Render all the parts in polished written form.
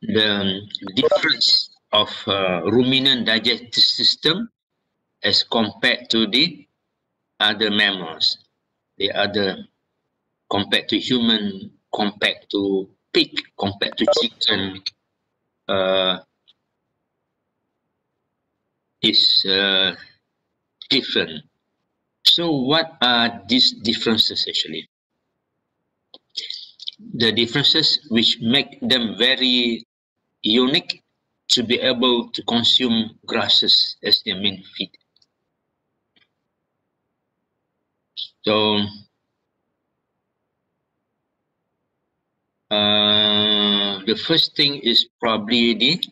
the difference of ruminant digestive system as compared to the other mammals, the other compared to human, compared to pig, compared to chicken, is different. So what are these differences actually? The differences which make them very unique to be able to consume grasses as their main feed. So the first thing is probably the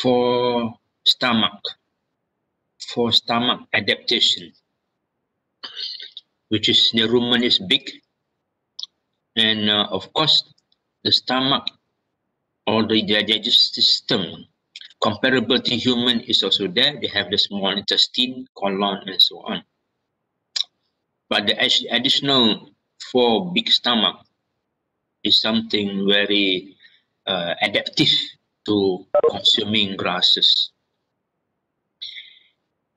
for stomach adaptation, which is the rumen is big, and of course the stomach or the digestive system comparable to human is also there. They have the small intestine, colon, and so on. But the additional for big stomach is something very adaptive to consuming grasses.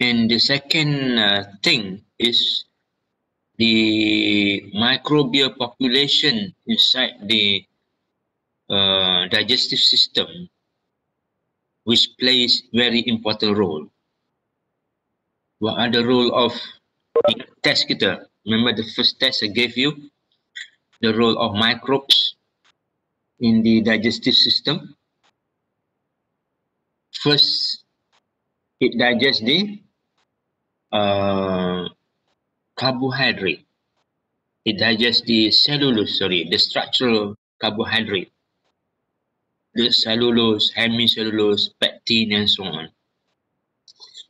And the second thing is the microbial population inside the digestive system, which plays very important role. What are the role of the test kita? Remember the first test I gave you? The role of microbes in the digestive system. First, it digests the carbohydrate. It digests the cellulose, the structural carbohydrate. The cellulose, hemicellulose, pectin, and so on.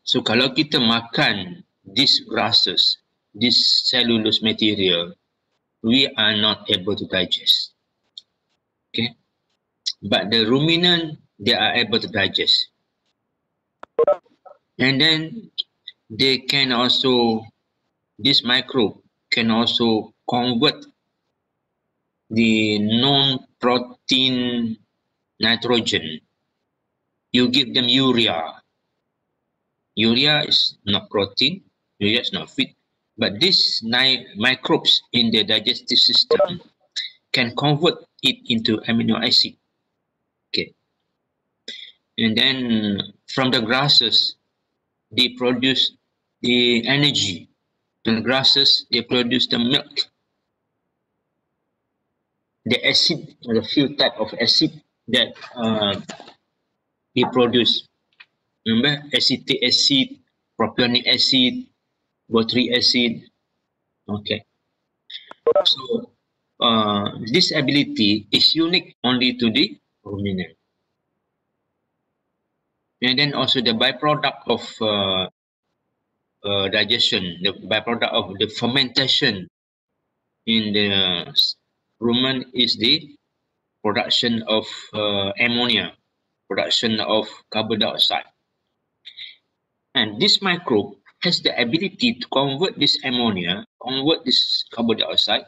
So kalau kita makan these grasses, this cellulose material, we are not able to digest. Okay, but the ruminant, they are able to digest, and then they can also, this microbe can also convert the non-protein nitrogen. You give them urea. Urea is not protein, urea is not feed, but these microbes in the digestive system can convert it into amino acid. Okay, and then from the grasses, they produce the energy. The grasses, they produce the milk, the acid, or a few type of acid that they produce. Remember, acetic acid, propionic acid, butyric acid. Okay. So this ability is unique only to the ruminant. And then also the byproduct of digestion, the byproduct of the fermentation in the rumen is the production of ammonia, production of carbon dioxide. And this microbe has the ability to convert this ammonia, convert this carbon dioxide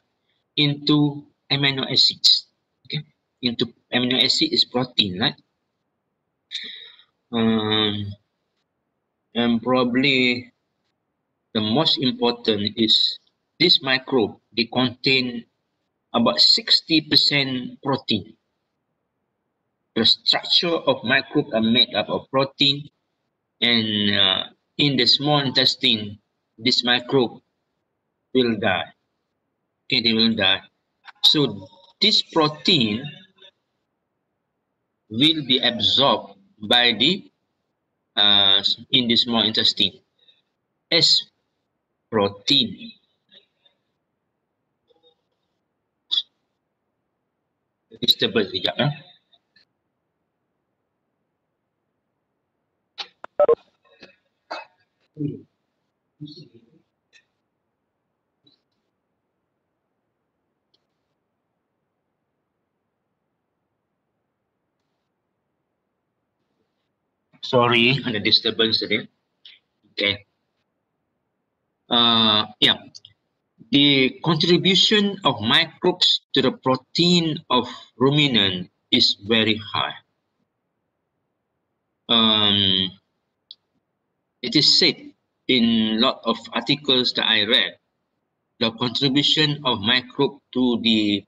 into amino acids. Okay, into amino acid is protein, right? And probably the most important is this microbe, they contain about 60% protein. The structure of microbes are made up of protein, and in the small intestine, this microbe will die. Okay, they will die. So this protein will be absorbed by the in the small intestine as protein. Disturbance sekejap, eh? Sorry, ada disturbance tadi. Okay. Yeah. The contribution of microbes to the protein of ruminant is very high. it is said in a lot of articles that I read, the contribution of microbe to the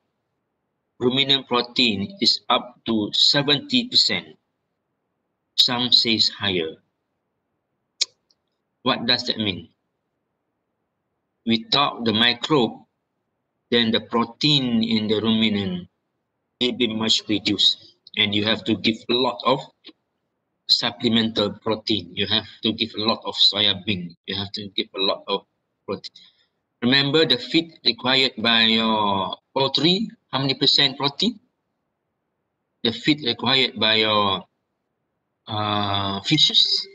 ruminant protein is up to 70%. Some says higher. What does that mean? Without the microbe, then the protein in the ruminant may be much reduced, and you have to give a lot of supplemental protein. You have to give a lot of soya bean. You have to give a lot of protein. Remember the feed required by your poultry, how many percent protein? The feed required by your fishes,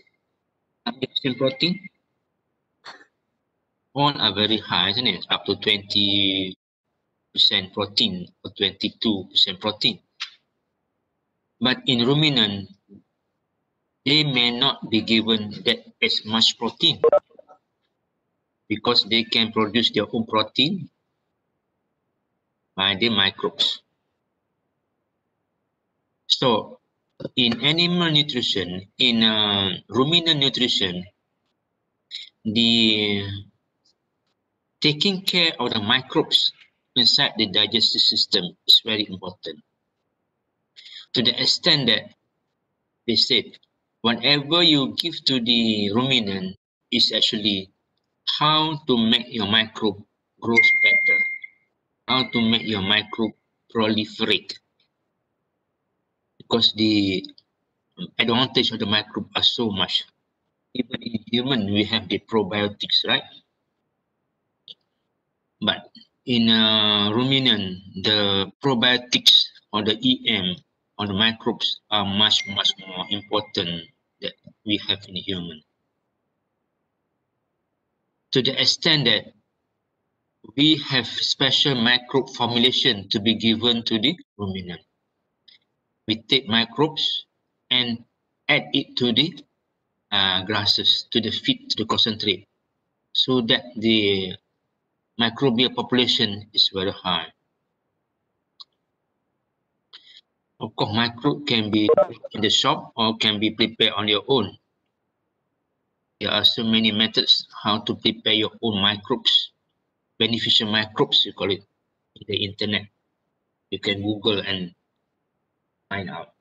how many percent protein? All are very high, isn't it? Up to 20% protein or 22% protein. But in ruminant, they may not be given that as much protein because they can produce their own protein by the microbes. So in animal nutrition, in ruminant nutrition, the taking care of the microbes inside the digestive system is very important. To the extent that they said, whatever you give to the ruminant is actually how to make your microbe grow better, how to make your microbe proliferate. Because the advantage of the microbe are so much. Even in human, we have the probiotics, right? But in ruminant, the probiotics or the EM or the microbes are much more important that we have in human. To the extent that we have special microbe formulation to be given to the ruminant. We take microbes and add it to the grasses, to the feed, to the concentrate, so that the microbial population is very high. Of course, microbe can be in the shop or can be prepared on your own. There are so many methods how to prepare your own microbes, beneficial microbes, you call it, in the internet. You can Google and find out.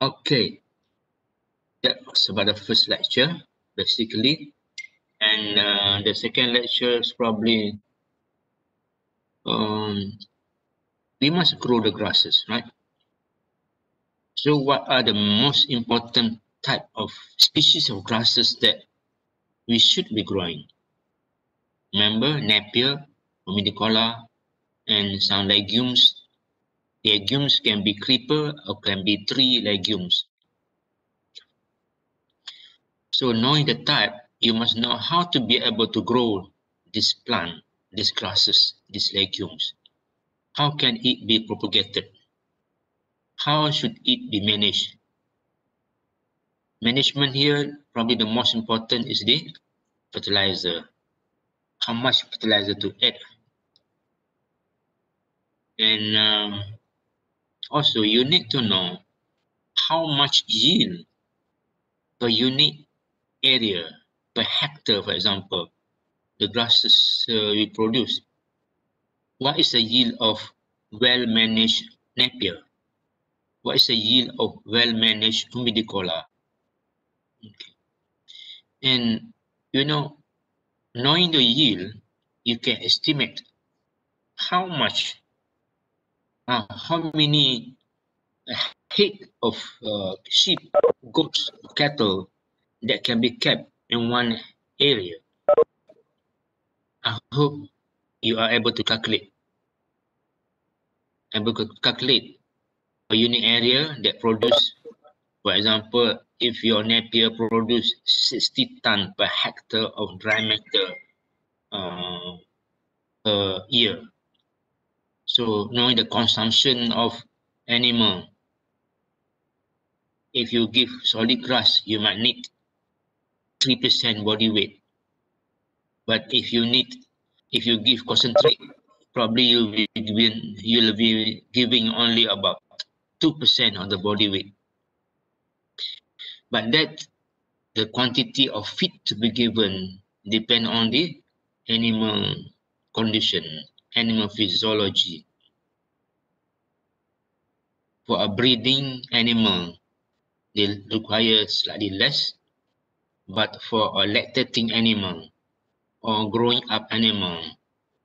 Okay, that was about the first lecture, basically. And the second lecture is probably we must grow the grasses, right? So what are the most important type of species of grasses that we should be growing? Remember, Napier, Humidicola, and some legumes. Legumes can be creeper or can be tree legumes. So knowing the type, you must know how to be able to grow this plant, these grasses, these legumes. How can it be propagated? How should it be managed? Management here, probably the most important is the fertilizer. How much fertilizer to add? And also you need to know how much yield per unit area, per hectare, for example, the grasses we produce. What is the yield of well-managed Napier? What is the yield of well-managed Humidicola? Okay. And you know, knowing the yield, you can estimate how much, how many head of sheep, goats, cattle that can be kept in one area. I hope you are able to calculate. Able to calculate a unit area that produce, for example, if your Napier produce 60 ton per hectare of dry matter per year. So knowing the consumption of animal, if you give solid grass, you might need 3% body weight. But if you give concentrate, probably you'll be giving only about 2% of the body weight. but that the quantity of feed to be given depend on the animal condition, animal physiology. For a breeding animal, they require slightly less, but for a lactating animal or growing up animal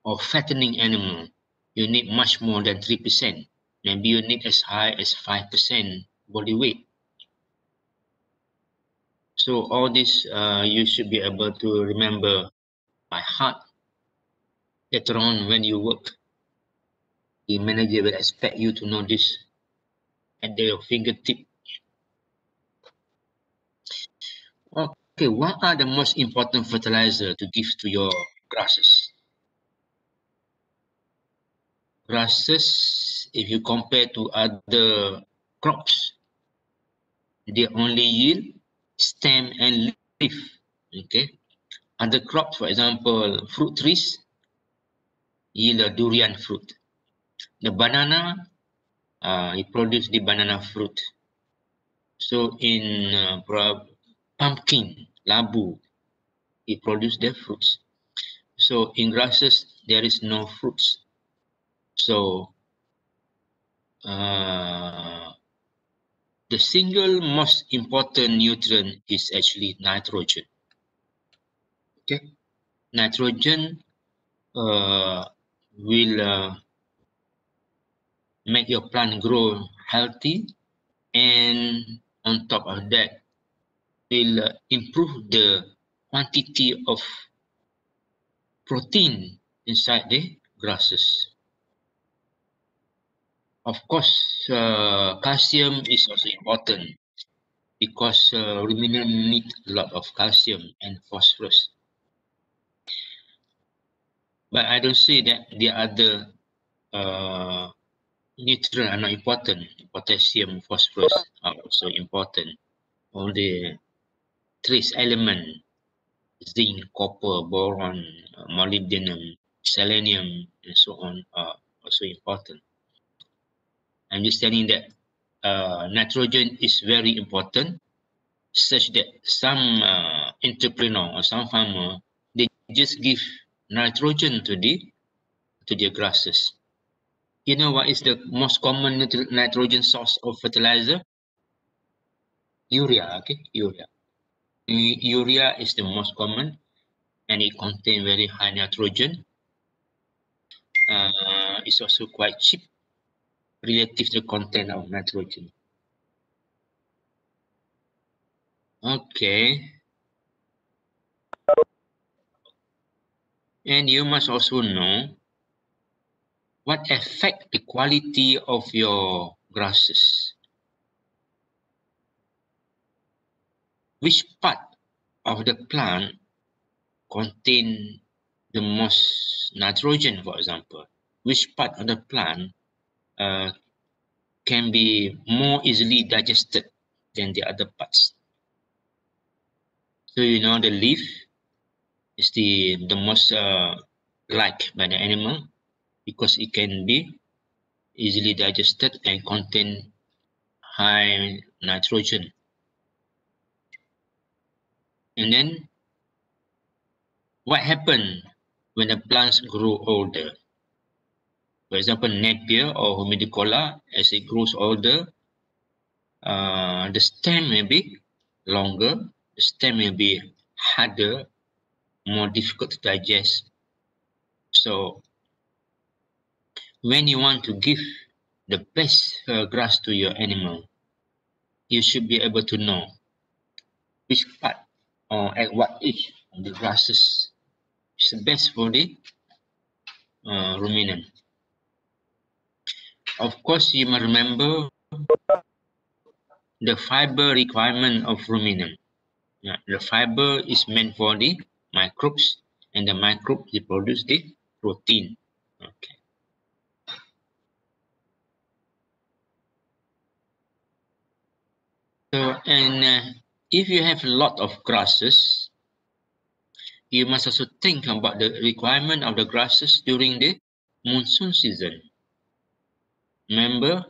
or fattening animal, you need much more than 3%. Maybe you need as high as 5% body weight. So all this you should be able to remember by heart. Later on when you work, the manager will expect you to know this at your fingertip. Okay, what are the most important fertilizer to give to your grasses? Grasses, if you compare to other crops, they only yield stem and leaf. Okay, other crops, for example, fruit trees, yield a durian fruit. The banana, it produces the banana fruit. So in pumpkin, labu, it produces the fruits. So in grasses, there is no fruits. So the single most important nutrient is actually nitrogen. Okay, nitrogen will make your plant grow healthy, and on top of that, will improve the quantity of protein inside the grasses. Of course, calcium is also important because ruminant need a lot of calcium and phosphorus. But I don't say that the other nutrients are not important. Potassium, phosphorus are also important. All the trace element, zinc, copper, boron, molybdenum, selenium, and so on are also important. I'm just telling that nitrogen is very important, such that some entrepreneur or some farmer, they just give nitrogen to their grasses. You know what is the most common nitrogen source of fertilizer? Urea. Okay, urea. Urea is the most common, and it contains very high nitrogen. It's also quite cheap relative to the content of nitrogen. Okay. And you must also know what affect the quality of your grasses. Which part of the plant contain the most nitrogen, for example? Which part of the plant can be more easily digested than the other parts? So you know the leaf is the most liked by the animal because it can be easily digested and contain high nitrogen. And then what happens when the plants grow older? For example, Napier or Humidicola, as it grows older, the stem may be longer, the stem may be harder, more difficult to digest. So when you want to give the best grass to your animal, you should be able to know which part or at what age of the grasses is the best for the ruminant. Of course, you must remember the fiber requirement of ruminant. Yeah, the fiber is meant for the microbes, and the microbes they produce the protein. Okay. So, and if you have a lot of grasses, you must also think about the requirement of the grasses during the monsoon season. Remember,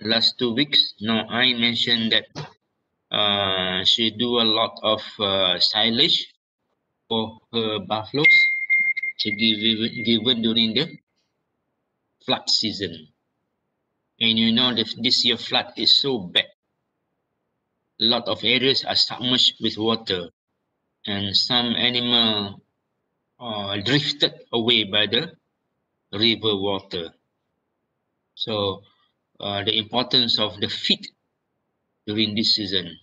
last 2 weeks, I mentioned that She do a lot of silage for her buffaloes to given during the flood season. And you know that this year flood is so bad. A lot of areas are submerged with water, and some animal drifted away by the river water. So the importance of the feed during this season.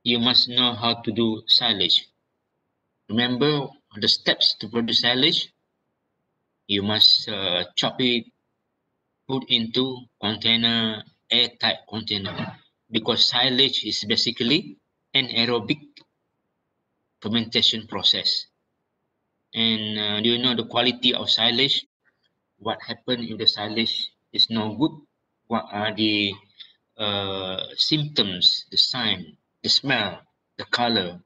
You must know how to do silage. Remember the steps to produce silage? You must chop it, put into container, airtight container, because silage is basically an aerobic fermentation process. And do you know the quality of silage? What happens if the silage is no good? What are the symptoms, the sign, the smell, the color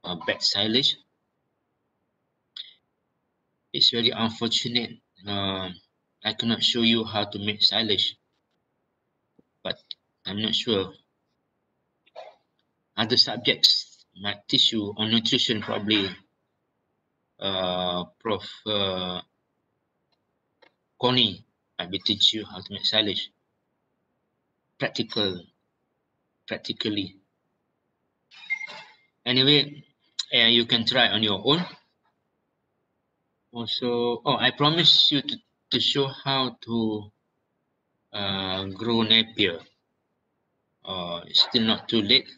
of bad silage? It's very unfortunate. I cannot show you how to make silage, but I'm not sure. Other subjects might teach you on nutrition, probably Prof. Connie might be teach you how to make silage. Practically. Anyway, you can try on your own. Also, I promise you to show how to grow Napier. It's still not too late.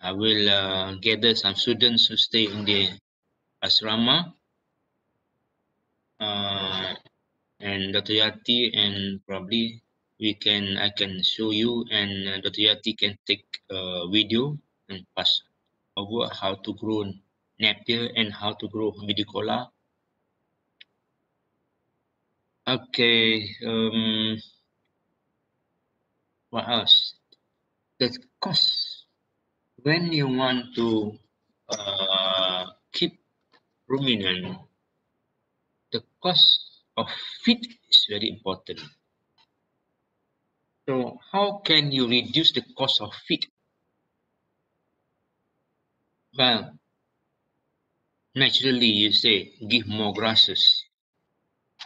I will gather some students who stay in the asrama, and Dr. Yati, and probably I can show you, and Dr. Yati can take a video and pass over how to grow Napier and how to grow Humidicola. Okay, what else? The cost. When you want to keep ruminant, the cost of feed is very important. So how can you reduce the cost of feed? Well, naturally you say give more grasses.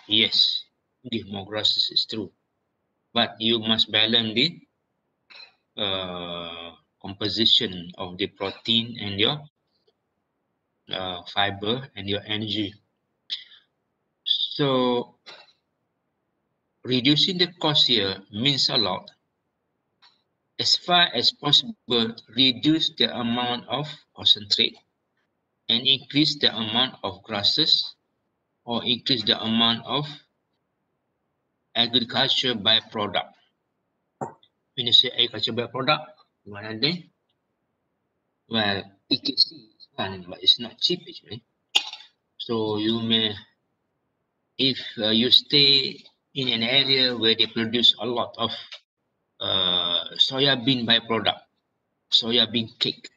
Yes, give more grasses is true. But you must balance the composition of the protein and your fiber and your energy. So reducing the cost here means a lot. As far as possible, reduce the amount of concentrate and increase the amount of grasses, or increase the amount of agriculture byproduct. When you say agriculture byproduct, what are they? Well, EKC is one, but it's not cheap actually. So you may, if you stay in an area where they produce a lot of soya bean byproduct, soya bean cake,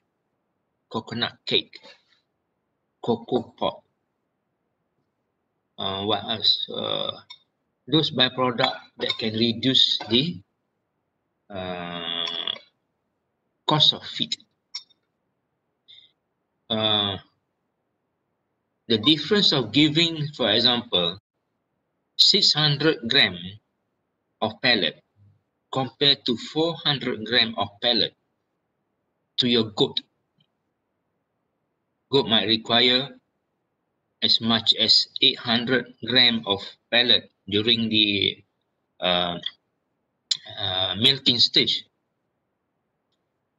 coconut cake, cocoa pod, what else? Those byproduct that can reduce the cost of feed. The difference of giving, for example, 600 gram of pellet compared to 400 gram of pellet to your goat. Goat might require as much as 800 gram of pellet during the milking stage.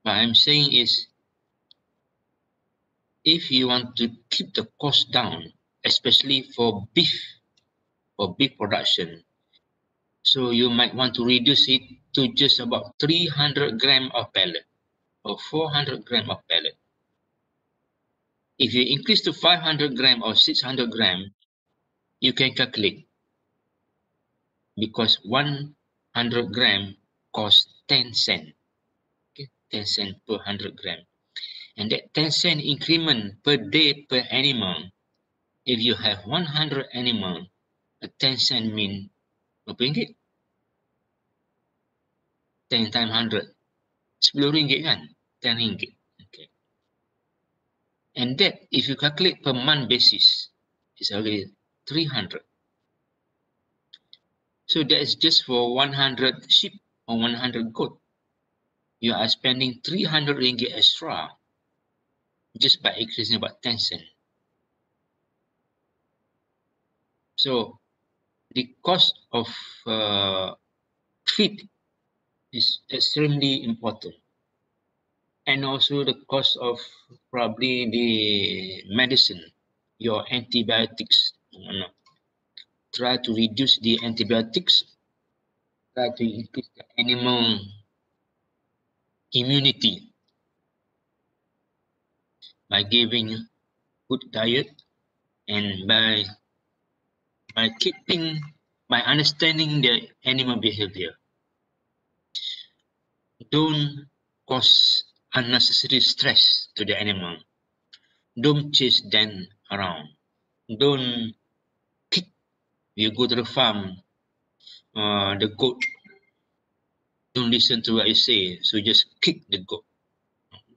What I'm saying is, if you want to keep the cost down, especially for beef production, so you might want to reduce it to just about 300 gram of pellet or 400 gram of pellet. If you increase to 500 gram or 600 gram, you can calculate, because 100 gram costs 10 cents. Okay, 10 cents per 100 gram. And that 10 cent increment per day per animal, if you have 100 animal, a 10 cent mean berapa ringgit? 10 times 100. RM10 kan, RM10. Okay. And that, if you calculate per month basis, is already 300. So that is just for 100 sheep or 100 goat. You are spending RM300 extra just by increasing about 10 cents. So the cost of feed is extremely important. And also the cost of probably the medicine, your antibiotics. Try to reduce the antibiotics. Try to increase the animal immunity by giving good diet and by understanding the animal behavior. Don't cause unnecessary stress to the animal. Don't chase them around. Don't kick. You go to the farm, the goat don't listen to what you say, so just kick the goat.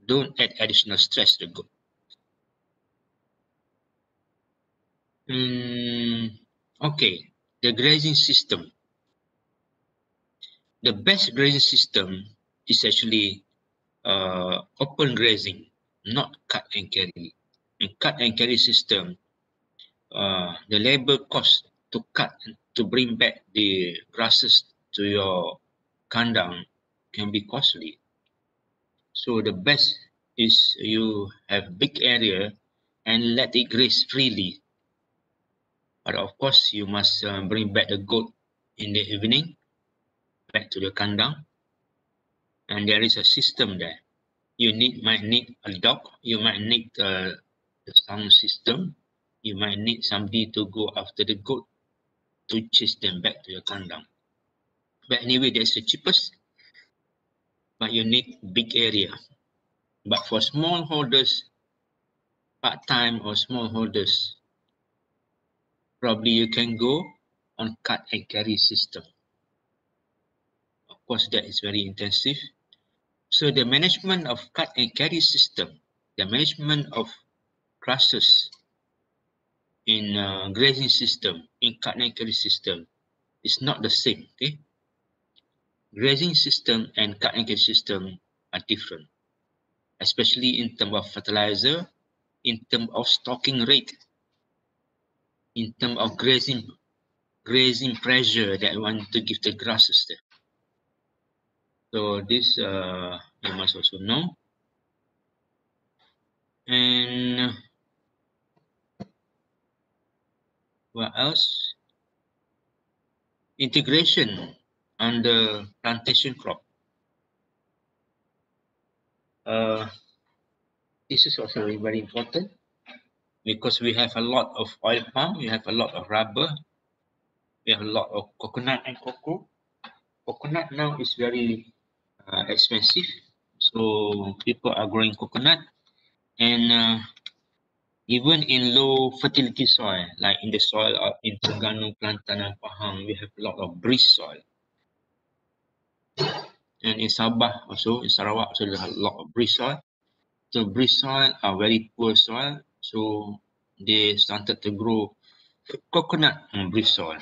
Don't add additional stress to the goat. Okay, the grazing system. The best grazing system is actually open grazing, not cut and carry. In cut and carry system, the labor cost to cut and to bring back the grasses to your kandang can be costly. So the best is you have big area and let it graze freely. But of course, you must bring back the goat in the evening back to the kandang, and there is a system there. You might need a dog. You might need the sound system. You might need somebody to go after the goat to chase them back to your kandang. But anyway, that's the cheapest. But you need big area. But for small holders, part-time or small holders, probably you can go on cut and carry system. Of course, that is very intensive. So the management of cut and carry system, the management of grasses in grazing system, in cut and carry system, is not the same. Okay, grazing system and cut and carry system are different, especially in terms of fertilizer, in terms of stocking rate, in terms of grazing pressure that you want to give the grasses there. So this you must also know. And what else? Integration on the plantation crop. This is also very important because we have a lot of oil palm, we have a lot of rubber, we have a lot of coconut and cocoa. Coconut now is very expensive, so people are growing coconut, and even in low fertility soil, like in the soil in Terengganu, Kelantan, and Pahang, we have a lot of breeze soil. And in Sabah also, in Sarawak also, there's a lot of breeze soil. So breeze soil are very poor soil, so they started to grow coconut on breeze soil.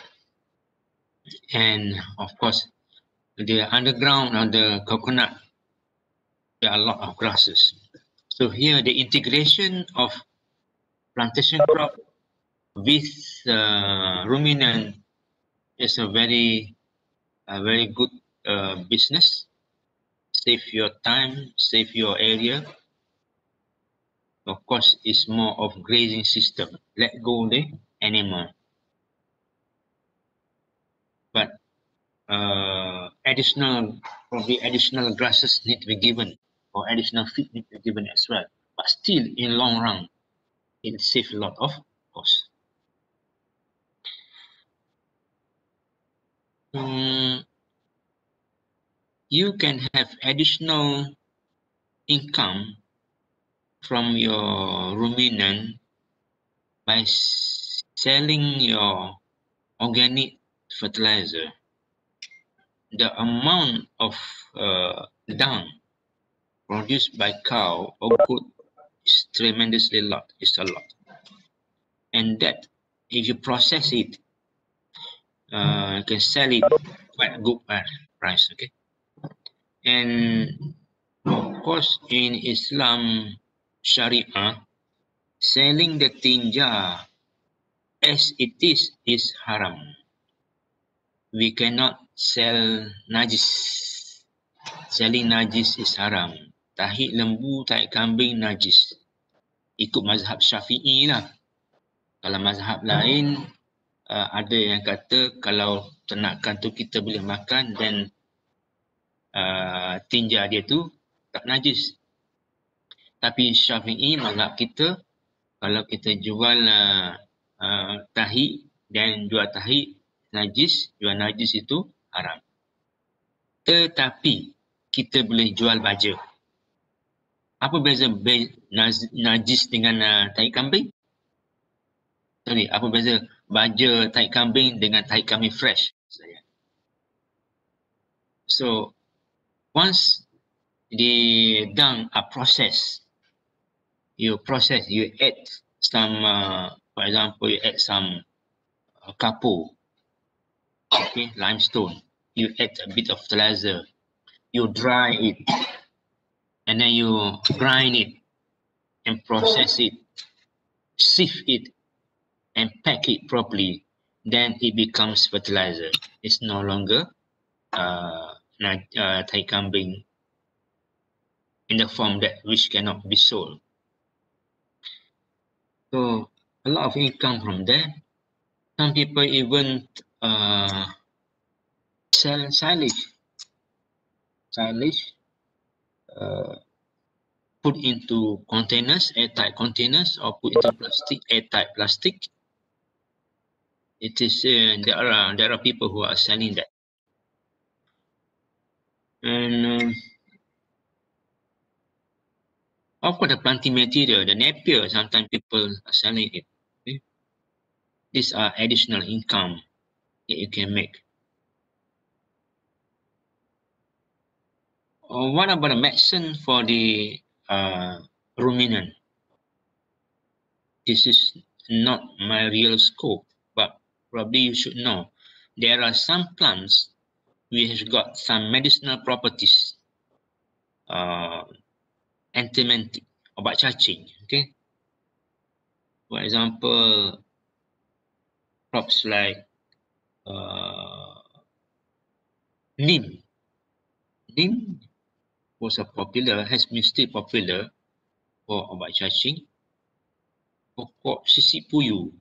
And of course, the underground on the coconut, there are a lot of grasses. So here, the integration of plantation crop with ruminant is a very good business. Save your time, save your area. Of course, it's more of grazing system. Let go the animal. But probably additional grasses need to be given, or additional feed need to be given as well. But still, in long run, it saves a lot of cost. You can have additional income from your ruminant by selling your organic fertilizer. The amount of dung produced by cow or goat is tremendously lot. It's a lot. And that if you process it, you can sell it quite good price. Okay. And of course, in Islam Sharia, selling the tinja as it is haram. We cannot sell najis. Selling najis is haram. Tahi lembu, tahi kambing najis. Ikut mazhab Syafi'i lah. Kalau mazhab lain, ada yang kata kalau ternakan tu kita boleh makan dan tinja dia tu tak najis. Tapi Syafi'i mazhab kita, kalau kita jual tahi dan jual tahi najis, jual najis itu haram. Tetapi kita boleh jual baja. Apa beza najis dengan tahi kambing? Sorry, apa beza baja tahi kambing dengan tahi kambing fresh? So, once the dung are processed, you add some, for example, you add some kapur, okay, limestone. You add a bit of fertilizer. You dry it, and then you grind it and process it, sieve it, and pack it properly. Then it becomes fertilizer. It's no longer tahi kambing in the form that which cannot be sold. So a lot of income from there. Some people even sell silage. Put into containers, airtight containers, or put into plastic, airtight plastic. It is there are people who are selling that, and of course the planting material, the napier, sometimes people are selling it. Okay? These are additional income that you can make. What about the medicine for the ruminant? This is not my real scope, but probably you should know. There are some plants which have got some medicinal properties. Antiemetic, obat cacing. Okay. For example, crops like neem. Neem was has been still popular for obat cacing. Pokok sisik puyuh,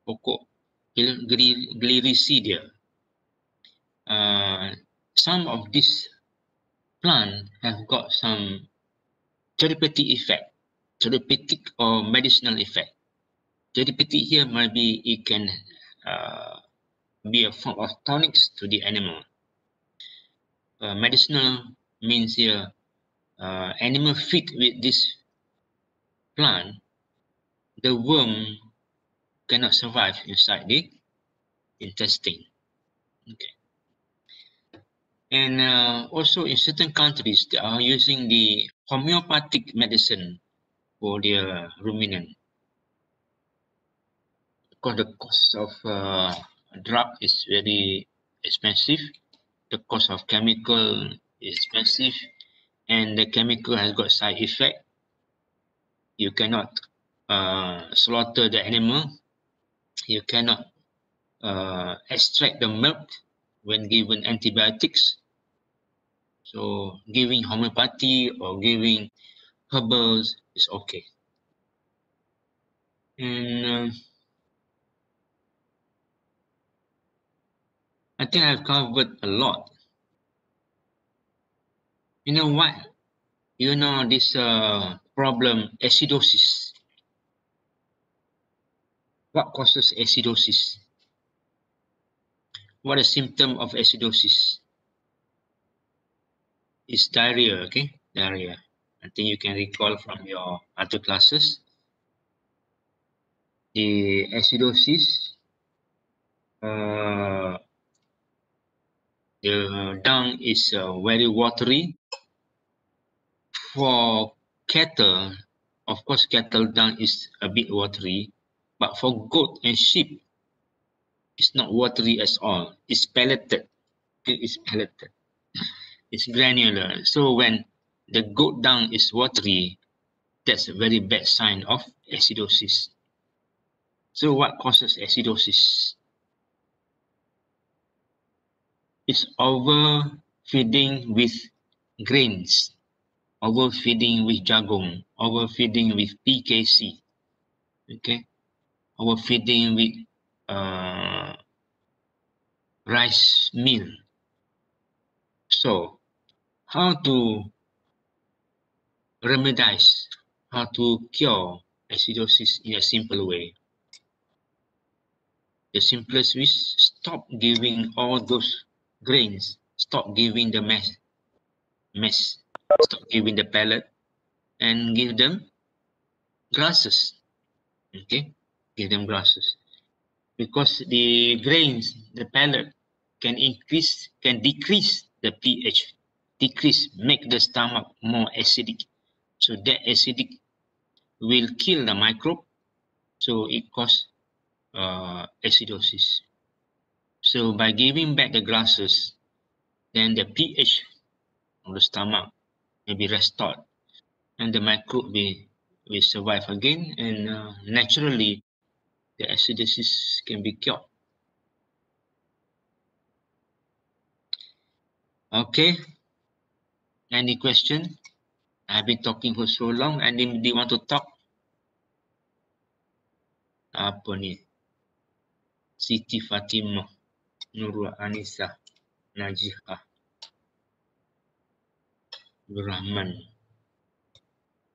pokok Gliricidia. Some of these plants have got some therapeutic effect, therapeutic or medicinal effect. Therapeutic here might be it can be a form of tonics to the animal. Medicinal means here animal feed with this plant, the worm cannot survive inside the intestine. Okay. And also in certain countries, they are using the homeopathic medicine for their ruminant. Because the cost of drug is very expensive, the cost of chemical is expensive, and the chemical has got side effect. You cannot slaughter the animal. You cannot extract the milk when given antibiotics. So giving homeopathy or giving herbals is okay. And I think I've covered a lot. You know what? You know this problem, acidosis. What causes acidosis? What is symptom of acidosis? It's diarrhea, okay? Diarrhea. I think you can recall from your other classes. The acidosis, the dung is very watery, for cattle, of course cattle dung is a bit watery, but for goat and sheep, it's not watery at all. It's pelleted. It's pelleted. It's granular. So when the goat dung is watery, that's a very bad sign of acidosis. So what causes acidosis? It's overfeeding with grains, overfeeding with jagung, overfeeding with PKC, okay, overfeeding with rice meal. So how to remedize, how to cure acidosis in a simple way? The simplest is stop giving all those grains, stop giving the mess, stop giving the pellet, and give them grasses. Okay, give them grasses, because the grains, the pellet can decrease the pH, make the stomach more acidic. So that acidic will kill the microbe, so it causes acidosis. So by giving back the grasses, then the pH of the stomach may be restored, and the microbe will survive again, and naturally the acidosis can be cured. Okay, any question? I've been talking for so long. Anybody want to talk? Apa ni? Siti Fatimah, Nurul Anissa, Najihah, Abdul Rahman.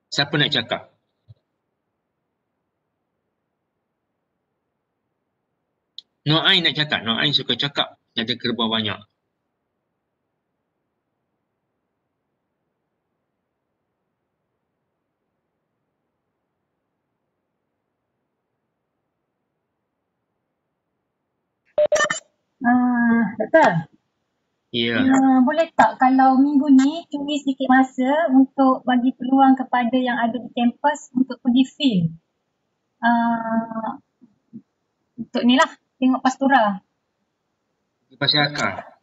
Siapa nak cakap? Noain nak cakap. Noain suka cakap. Ada kerbau banyak. Doktor? Ya. Boleh tak kalau minggu ni curi sedikit masa untuk bagi peluang kepada yang ada di kampus untuk pergi field. Untuk ni lah, tengok pastura. Di Pasir Akar?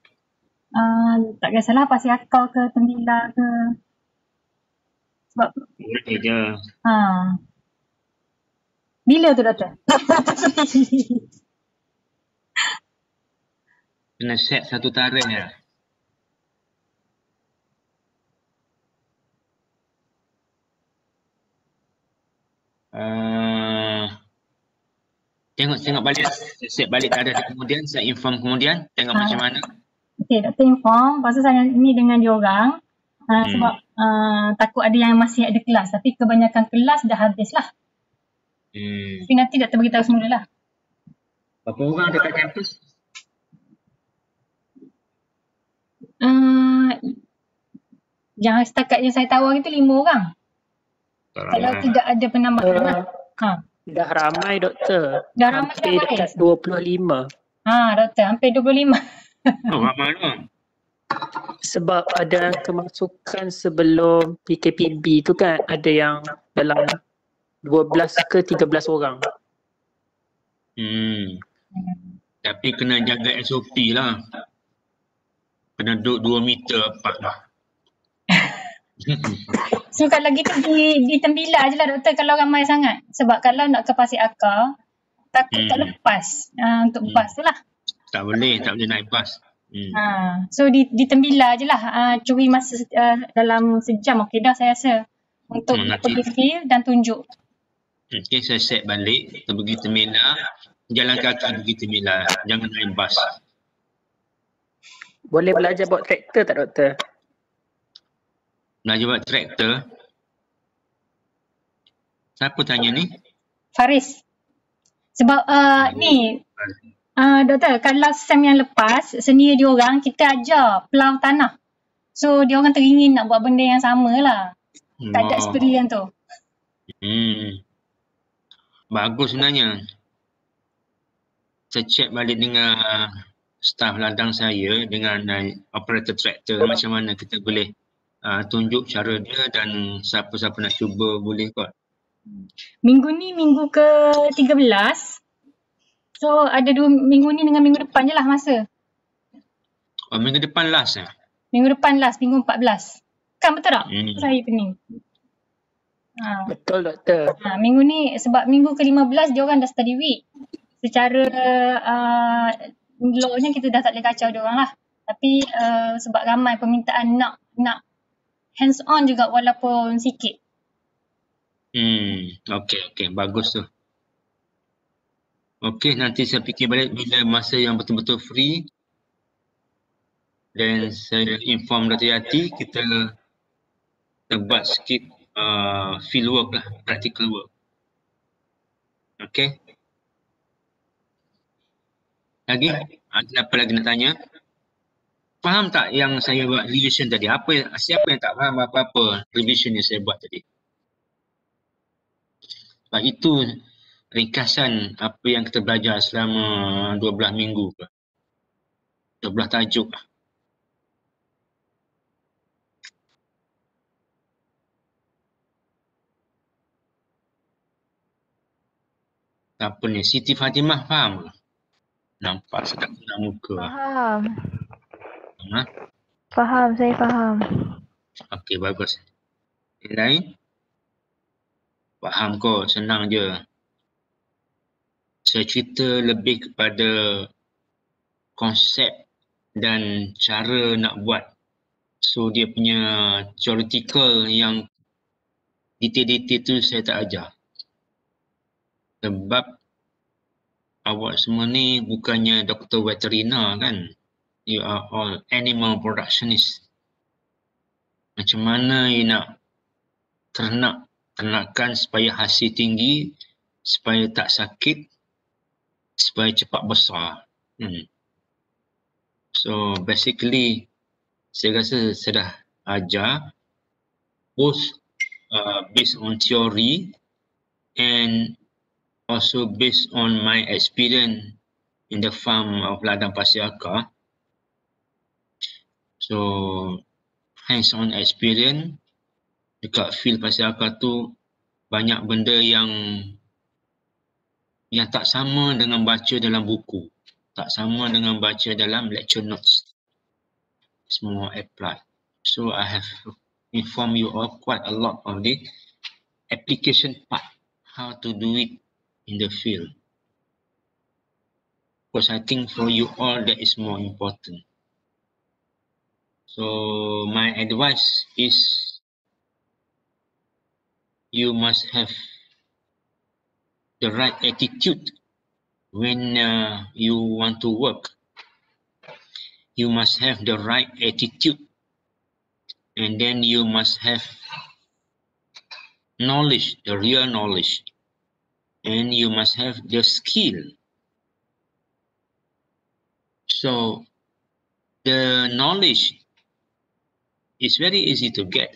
Tak kisahlah Pasir Akar ke Tembila ke. Sebab boleh je. Bila tu doktor? Kena set satu tarikh ya. Tengok balik. Set balik tarikh kemudian, saya inform kemudian. Tengok macam mana. Okey, doktor inform. Pasal saya ni dengan diorang. Sebab takut ada yang masih ada kelas. Tapi kebanyakan kelas dah habis lah. Tapi nanti doktor beritahu semula lah. Berapa orang dekat kampus? Yang setakat yang saya tahu itu 5 orang. Kalau tidak ada penambahan. Dah ramai doktor. Dah ramai hampir dekat 25. Doktor, hampir 25. Ramai lah. Sebab ada kemasukan sebelum PKPB tu kan, ada yang dalam 12 ke 13 orang. Tapi kena jaga SOP lah. Kena duduk 2 meter apart lah. So kalau gitu di Tembila je lah doktor kalau ramai sangat. Sebab kalau nak ke Pasir Akar, takut tak lepas untuk bas tu lah. Tak boleh naik bas. So di Tembila je lah, curi masa dalam sejam okey dah saya rasa. Untuk pergi field dan tunjuk. Okay, saya set balik. Kita pergi Tembila. Jalan kaki pergi Tembila. Jangan naik bas. Boleh belajar bawa traktor tak doktor? Belajar buat traktor. Siapa tanya ni? Faris. Sebab ni doktor, kalau SEM yang lepas senior diorang kita ajar plough tanah. So diorang teringin nak buat benda yang sama lah. Tak ada experience tu. Bagus sebenarnya. Saya check balik dengan staf ladang saya dengan operator traktor macam mana kita boleh tunjuk cara dia dan siapa-siapa nak cuba boleh kot. Minggu ni minggu ke-13. So ada 2 minggu ni dengan minggu depan je lah masa. Minggu depan last Minggu depan last, minggu 14. Kan betul tak? Saya pening. Betul doktor. Minggu ni sebab minggu ke-15 dia orang dah study week. Secara lawnya kita dah tak boleh kacau dia orang lah. Tapi sebab ramai permintaan nak hands on juga walaupun sikit. Okey, bagus tu. Okey, nanti saya fikir balik bila masa yang betul-betul free. Dan saya inform Dr. Yati, kita buat sikit field work lah, practical work. Okey. Lagi? Ada apa lagi nak tanya? Faham tak yang saya buat revision tadi? Siapa yang tak faham apa-apa revision yang saya buat tadi? Sebab itu ringkasan apa yang kita belajar selama 12 minggu. 12 tajuk. Apa ni? Siti Fatimah faham? Nampak sedap nak muka. Faham. Ha? Faham, saya faham. Okey, bagus. Yang lain? Faham kok, senang je. Saya cerita lebih kepada konsep dan cara nak buat. So dia punya theoretical yang detail-detail tu saya tak ajar. Sebab awak semua ni bukannya doktor veterina kan. You are all animal productionist. Macam mana you nak ternakan supaya hasil tinggi, supaya tak sakit, supaya cepat besar. So basically saya rasa saya dah ajar both based on theory and also based on my experience in the farm of ladang pasir akar. So hands-on experience dekat field pasir akar tu banyak benda yang tak sama dengan baca dalam buku, tak sama dengan baca dalam lecture notes. Semua apply. So I have informed you all quite a lot of the application part, how to do it in the field. Because I think for you all that is more important. So my advice is you must have the right attitude when you want to work. You must have the right attitude, and then you must have knowledge, the real knowledge, and you must have the skill. So the knowledge is very easy to get.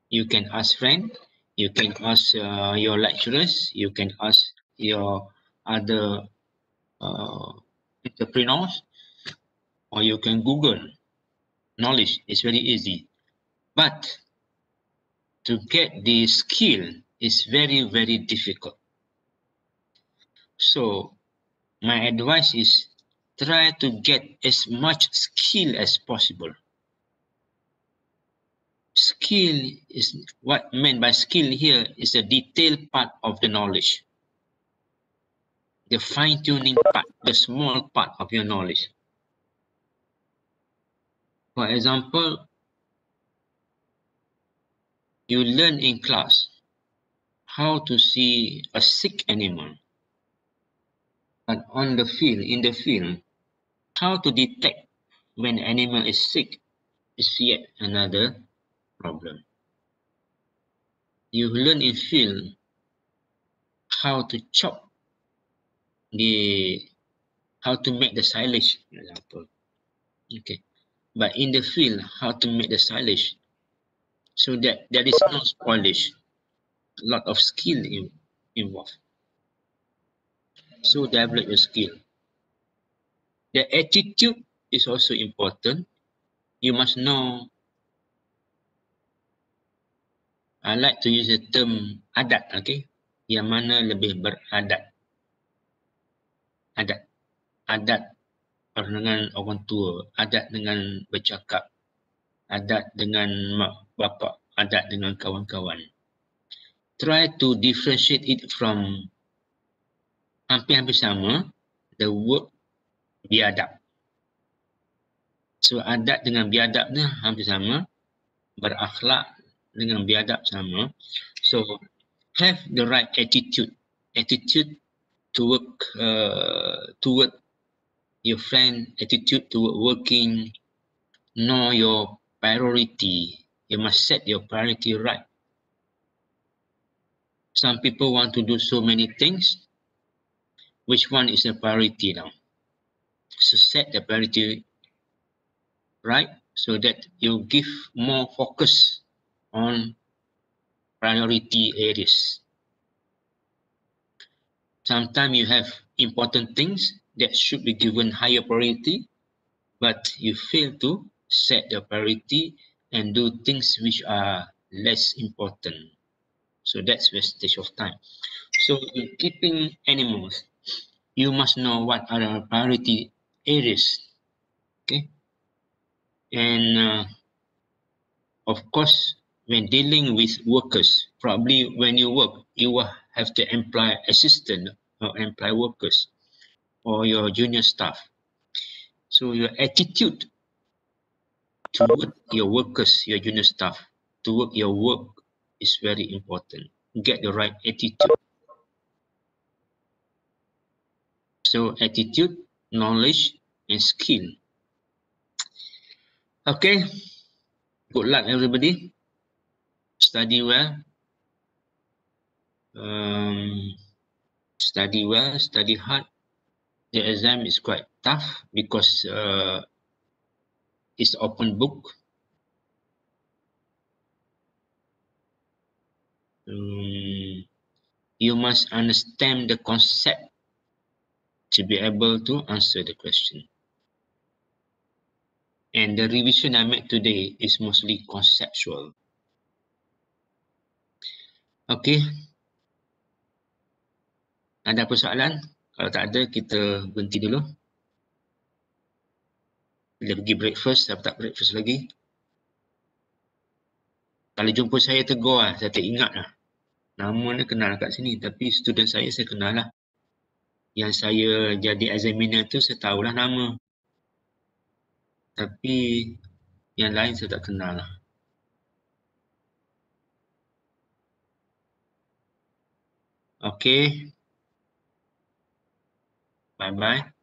You can ask friends, you can ask your lecturers, you can ask your other entrepreneurs, or you can Google. Knowledge is very easy. But to get the skill is very, very difficult. So my advice is try to get as much skill as possible. Skill is what meant by skill here is the detailed part of the knowledge. The fine-tuning part, the small part of your knowledge. For example, you learn in class how to see a sick animal. But on the field, in the field, how to detect when animal is sick is yet another problem. You learn in field how to chop how to make the silage, for example. Okay. But in the field, how to make the silage, so that there is no spoilage. A lot of skill involved. So develop your skill. The attitude is also important. You must know I like to use the term adat, okay? Yang mana lebih beradat. Adat. Adat dengan orang tua, adat dengan bercakap, adat dengan mak bapak, adat dengan kawan-kawan. Try to differentiate it from hampir-hampir sama, the word biadab. So adat dengan biadab ni hampir sama, berakhlak dengan biadab sama. So have the right attitude to work toward your friend, attitude toward working, know your priority. You must set your priority right. Some people want to do so many things. Which one is a priority now? So set the priority right so that you give more focus on priority areas. Sometimes you have important things that should be given higher priority, but you fail to set the priority and do things which are less important. So that's wastage of time. So in keeping animals, you must know what are the priority areas. Okay. And of course, when dealing with workers, probably when you work, you will have to employ assistant or employ workers or your junior staff. So your attitude toward your workers, your junior staff, toward your work is very important. Get the right attitude. So attitude, knowledge, and skill. Okay. Good luck, everybody. Study well. Study well, study hard. The exam is quite tough because it's open book. You must understand the concept to be able to answer the question. And the revision I made today is mostly conceptual. Okay. Ada persoalan? Kalau tak ada, kita berhenti dulu. Bila pergi breakfast, saya tak breakfast lagi. Kalau jumpa saya tegur lah, saya tak ingat lah. Nama ni kenal kat sini, tapi student saya kenal lah. Yang saya jadi examiner tu, saya tahulah nama. Tapi yang lain saya tak kenal lah. Okay. Bye-bye.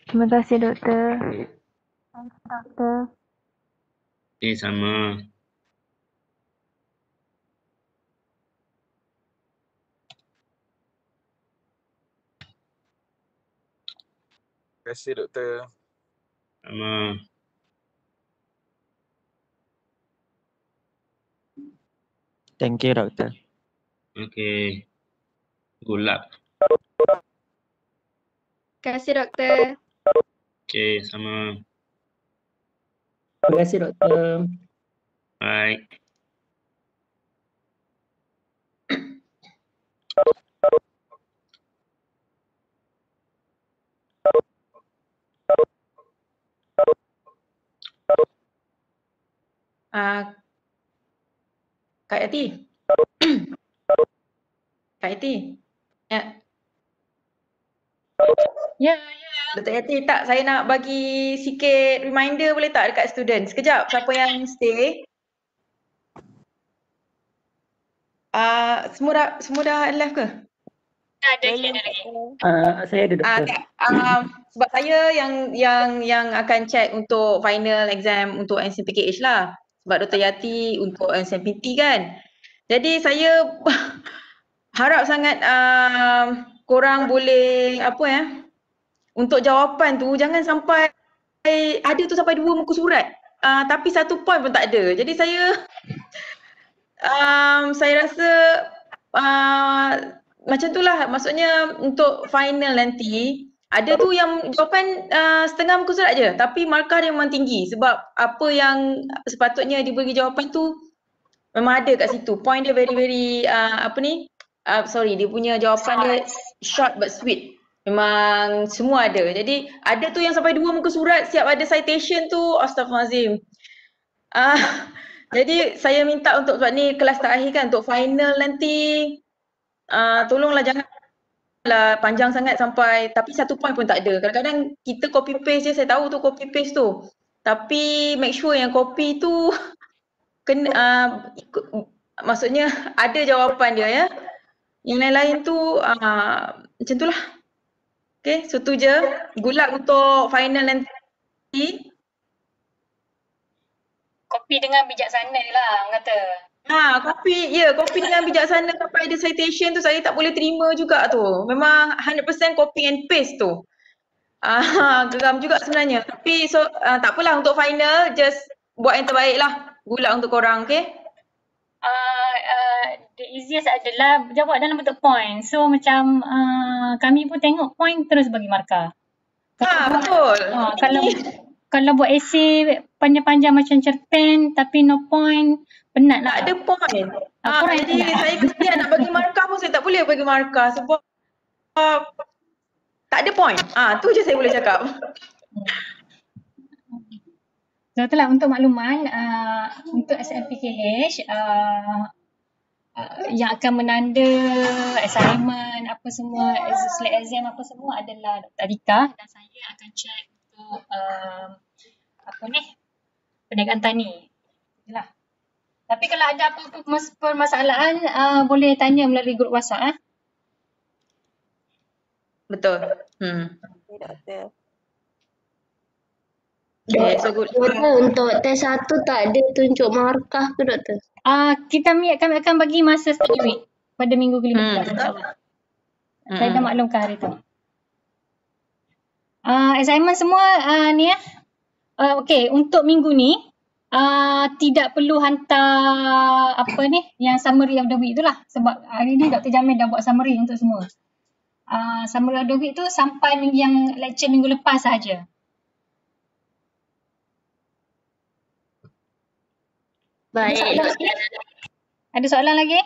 Terima kasih, Doktor. Doktor. Okay, sama. Terima kasih, Doktor. Sama. Thank you, Doktor. Okay. Good luck. Terima kasih, Doktor. Okay, sama. Terima kasih, Doktor. Bye. Kak Yati. Kak Yati. Ya. Ya, Dr. Yati, tak, saya nak bagi sikit reminder boleh tak dekat student? Sekejap, siapa yang stay? Semua dah live ke? ada lagi. Saya ada, Doktor. Sebab saya yang akan check untuk final exam untuk NCPKH lah. Sebab Dr. Yati untuk NCMPT kan. Jadi saya harap sangat korang boleh untuk jawapan tu jangan sampai ada tu sampai 2 muka surat. Tapi 1 point pun tak ada. Jadi saya rasa macam itulah, maksudnya untuk final nanti Ada tu yang jawapan setengah muka surat je, tapi markah dia memang tinggi sebab apa yang sepatutnya diberi jawapan tu memang ada kat situ. Point dia very dia punya jawapan dia short but sweet. Memang semua ada. Jadi ada tu yang sampai 2 muka surat siap ada citation tu, astaghfirullahalazim. Jadi saya minta untuk sebab ni kelas terakhir kan, untuk final nanti tolonglah jangan panjang sangat sampai tapi 1 point pun tak ada. Kadang-kadang kita copy paste je, saya tahu tu copy paste tu. Tapi make sure yang copy tu kena maksudnya ada jawapan dia ya. Yang lain-lain tu macam tu lah. Okay, so tu je. Good luck untuk final nanti. Kopi dengan bijaksana lah orang kata. Copy dengan bijaksana sampai ada citation tu saya tak boleh terima juga tu. Memang 100% copy and paste tu. Geram juga sebenarnya. Tapi tak apalah untuk final, just buat yang terbaik lah. Good luck untuk korang, okay? The easiest adalah jawab dalam bentuk point. So macam kami pun tengok point terus bagi markah. Betul. Kalau buat essay panjang-panjang macam cerpen tapi no point, penat lah. Tak ada point. Jadi saya kesian nak bagi markah pun saya tak boleh bagi markah sebab tak ada point. Tu je saya boleh cakap. So itulah untuk makluman untuk SNPKH yang akan menanda assignment apa semua, slate exam apa semua adalah Dr. Adhika dan saya akan check untuk perniagaan tani. Itulah. Tapi kalau ada apa-apa permasalahan boleh tanya melalui grup WhatsApp. Betul. Doktor. Okay, so good. Doktor, untuk test 1 tak ada tunjuk markah ke doktor? Kami akan bagi masa study week pada minggu ke-15 insyaAllah. Saya dah maklumkan hari tu. Assignment semua ni ya. Okay, untuk minggu ni tidak perlu hantar yang summary of the week tu lah. Sebab hari ni Dr. Jamil dah buat summary untuk semua. Summary of the week tu sampai yang lecture minggu lepas sahaja. Baik. Ada soalan lagi?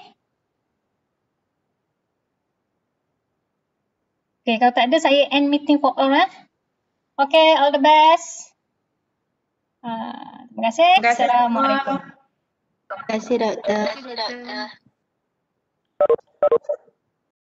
Okay, kalau tak ada saya end meeting for all. Okay, all the best. Terima kasih. Assalamualaikum. Terima kasih doktor.